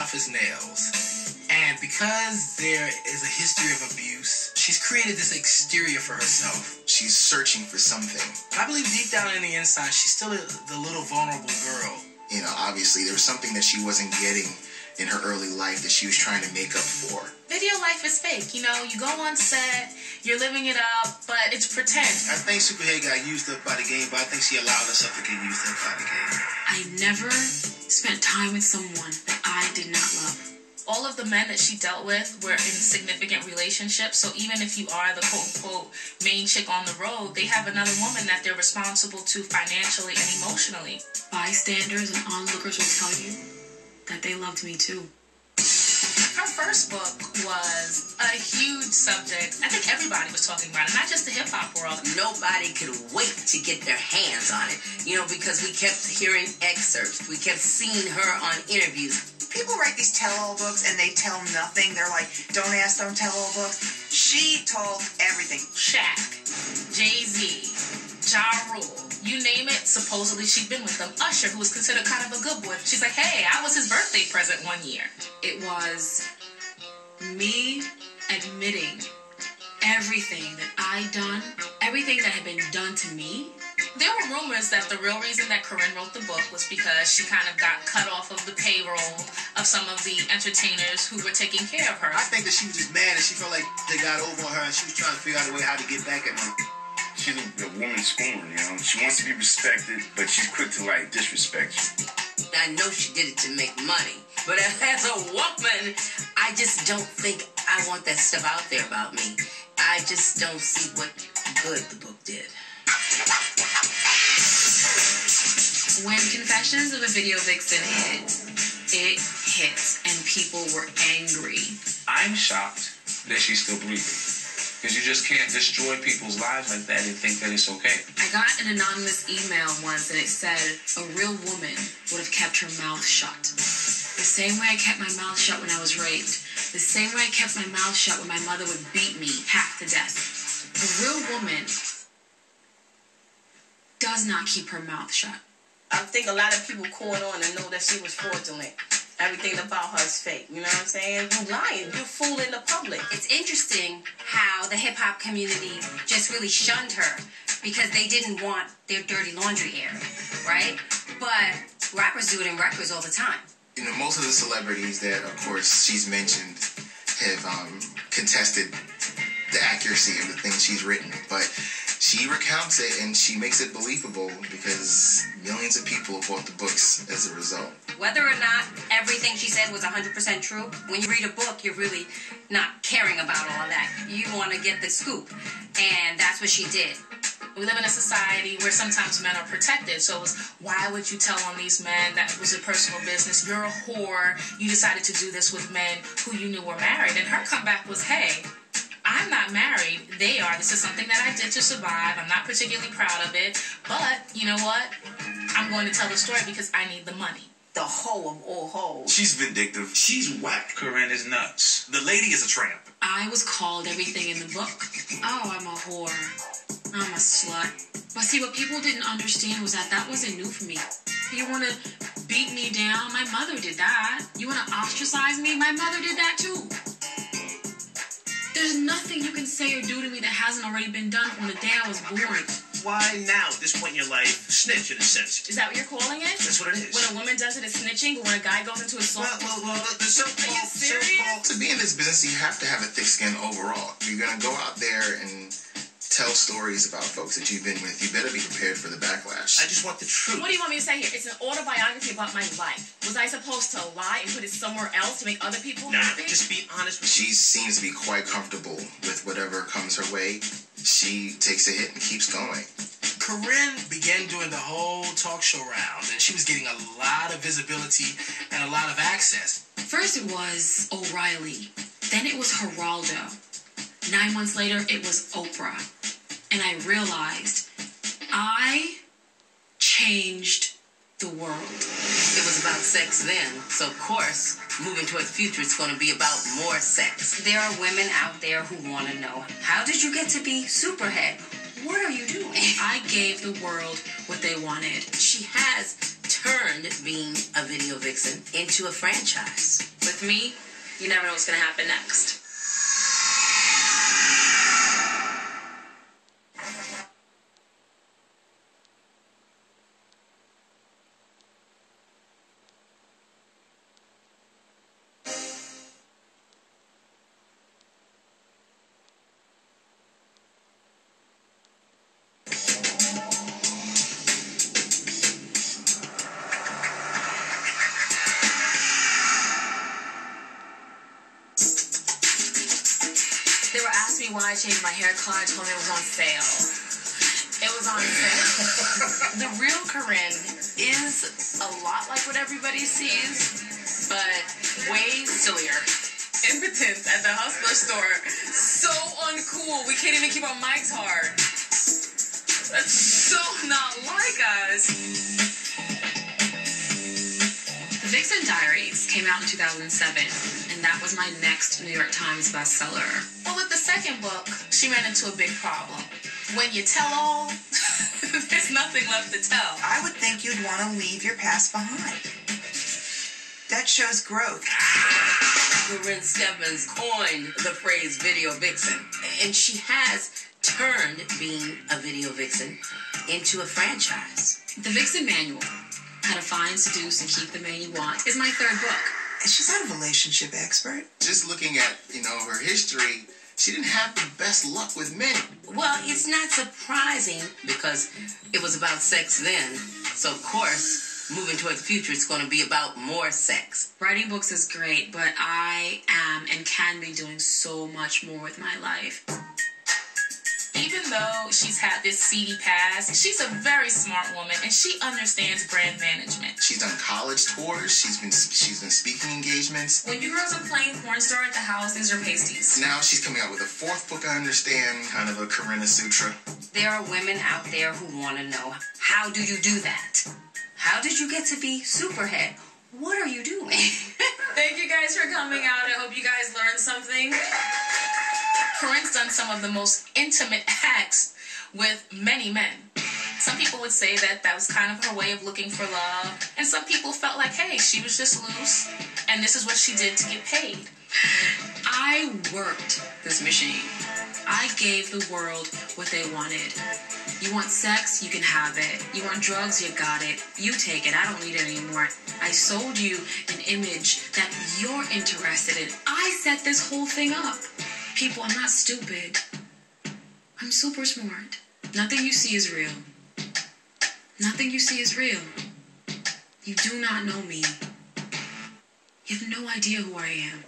tough as nails. And because there is a history of abuse, she's created this exterior for herself. She's searching for something. I believe deep down in the inside, she's still the little vulnerable girl. You know, obviously, there was something that she wasn't getting in her early life that she was trying to make up for. Video life is fake. You know, you go on set, you're living it up, but it's pretend. I think SuperHead got used up by the game, but I think she allowed herself to get used up by the game. I never spent time with someone that I did not love. All of the men that she dealt with were in significant relationships, so even if you are the quote-unquote main chick on the road, they have another woman that they're responsible to financially and emotionally. Bystanders and onlookers will tell you that they loved me too. Her first book was a huge subject. I think everybody was talking about it, not just the hip-hop world. Nobody could wait to get their hands on it, you know, because we kept hearing excerpts. We kept seeing her on interviews. People write these tell-all books and they tell nothing. They're like, don't ask, don't tell-all books. She told everything. Shaq, Jay-Z, Ja Rule, you name it, supposedly she'd been with them. Usher, who was considered kind of a good boy. She's like, hey, I was his birthday present one year. It was me admitting everything that I'd done, everything that had been done to me. There were rumors that the real reason that Corinne wrote the book was because she kind of got cut off of the payroll of some of the entertainers who were taking care of her. I think that she was just mad and she felt like they got over on her and she was trying to figure out a way how to get back at them. She's a woman scorned, you know. She wants to be respected, but she's quick to, like, disrespect you. I know she did it to make money, but as a woman, I just don't think I want that stuff out there about me. I just don't see what good the book did. When Confessions of a Video Vixen hit, it hit, and people were angry. I'm shocked that she's still breathing. Because you just can't destroy people's lives like that and think that it's okay. I got an anonymous email once, and it said, a real woman would have kept her mouth shut. The same way I kept my mouth shut when I was raped. The same way I kept my mouth shut when my mother would beat me half to death. A real woman does not keep her mouth shut. I think a lot of people caught on and know that she was fraudulent. Everything about her is fake. You know what I'm saying? You're lying. You're fooling the public. It's interesting how the hip-hop community just really shunned her because they didn't want their dirty laundry aired, right? But rappers do it in records all the time. You know, most of the celebrities that, of course, she's mentioned have contested the accuracy of the things she's written, but she recounts it and she makes it believable because millions of people bought the books as a result. Whether or not everything she said was 100% true, when you read a book, you're really not caring about all of that. You want to get the scoop, and that's what she did. We live in a society where sometimes men are protected, so it's, why would you tell on these men? That was your personal business. You're a whore. You decided to do this with men who you knew were married. And her comeback was, hey, I'm not married. They are. This is something that I did to survive. I'm not particularly proud of it. But, you know what? I'm going to tell the story because I need the money. The hoe of all hoes. She's vindictive. She's whack. Corinne is nuts. The lady is a tramp. I was called everything in the book. Oh, I'm a whore. I'm a slut. But see, what people didn't understand was that wasn't new for me. You want to beat me down? My mother did that. You want to ostracize me? My mother did that too. There's nothing you can say or do to me that hasn't already been done from the day I was born. Why now, at this point in your life, snitch in a sense? Is that what you're calling it? That's what it is. When a woman does it, it's snitching, but when a guy goes into a soul... Well, the so-called... To be in this business, you have to have a thick skin overall. You're going to go out there and tell stories about folks that you've been with. You better be prepared for the backlash. I just want the truth. What do you want me to say here? It's an autobiography about my life. Was I supposed to lie and put it somewhere else to make other people happy? Just be honest with She seems to be quite comfortable with whatever comes her way. She takes a hit and keeps going. Corinne began doing the whole talk show round, and she was getting a lot of visibility and a lot of access. First it was O'Reilly. Then it was Geraldo. 9 months later, it was Oprah. And I realized I changed the world. It was about sex then, so of course, moving toward the future, it's going to be about more sex. There are women out there who want to know, how did you get to be SuperHead? What are you doing? I gave the world what they wanted. She has turned being a video vixen into a franchise. With me, you never know what's going to happen next. They were asking me why I changed my hair color. I told them it was on sale. It was on sale. The real Corinne is a lot like what everybody sees, but way sillier. Impotence at the hustler store. So uncool. We can't even keep our mics hard. That's so not like us. The Vixen Diaries came out in 2007, and that was my next New York Times bestseller. Well, with the second book, she ran into a big problem. When you tell all, there's nothing left to tell. I would think you'd want to leave your past behind. That shows growth. Corinne Stephens coined the phrase video vixen, and she has turned being a video vixen into a franchise. The Vixen Manual, How to Find, Seduce, and Keep the Man You Want, is my third book. She's not a relationship expert. Just looking at, her history, she didn't have the best luck with men. Well, it's not surprising because it was about sex then. So, of course, moving toward the future, it's going to be about more sex. Writing books is great, but I am and can be doing so much more with my life. Even though she's had this seedy past, she's a very smart woman, and she understands brand management. She's done college tours. She's been speaking engagements. When you girls are playing porn star at the house, these are pasties. Now she's coming out with a fourth book, I understand, kind of a Karina Sutra. There are women out there who want to know, how do you do that? How did you get to be SuperHead? What are you doing? Thank you guys for coming out. I hope you guys learned something. Corinne's done some of the most intimate acts with many men. Some people would say that was kind of her way of looking for love. And some people felt like, hey, she was just loose, and this is what she did to get paid. I worked this machine. I gave the world what they wanted. You want sex, you can have it. You want drugs, you got it. You take it. I don't need it anymore. I sold you an image that you're interested in. I set this whole thing up. People, I'm not stupid. I'm super smart. Nothing you see is real. Nothing you see is real. You do not know me. You have no idea who I am.